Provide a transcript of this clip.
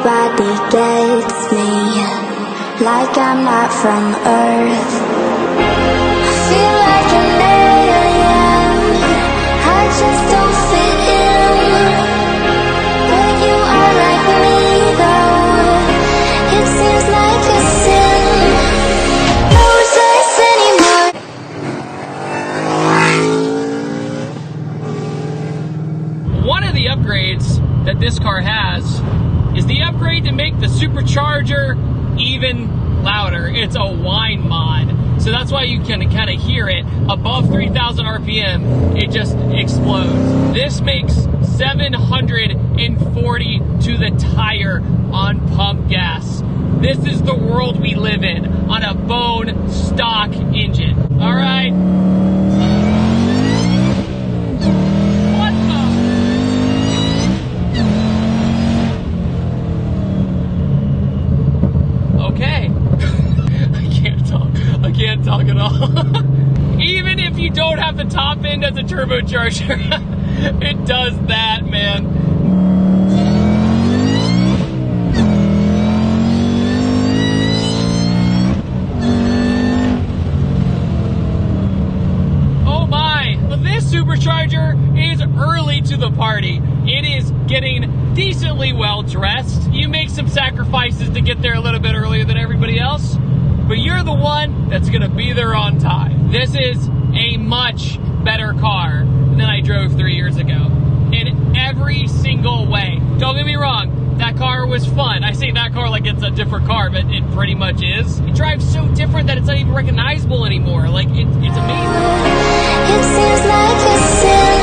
Nobody gets me, like I'm not from Earth. I feel like an alien, I just don't fit in. But you are like me though, it seems like a sin. No choice anymore. One of the upgrades that this car has is the upgrade to make the supercharger even louder. It's a Whine mod, so that's why you can kind of hear it above 3,000 RPM. It just explodes. This makes 740 to the tire on pump gas. This is the world we live in on a bone stock engine. All right. Okay. I can't talk at all. Even if you don't have the top end as a turbocharger, it does that, man. Oh my, but this supercharger is early to the party. It is getting decently well dressed. You make some sacrifices to get there a little bit earlier than everybody else, but you're the one that's gonna be there on time. This is a much better car than I drove 3 years ago in every single way. Don't get me wrong, that car was fun. I say that car like it's a different car, but it pretty much is. It drives so different that it's not even recognizable anymore. Like, it's amazing. It seems like a sin.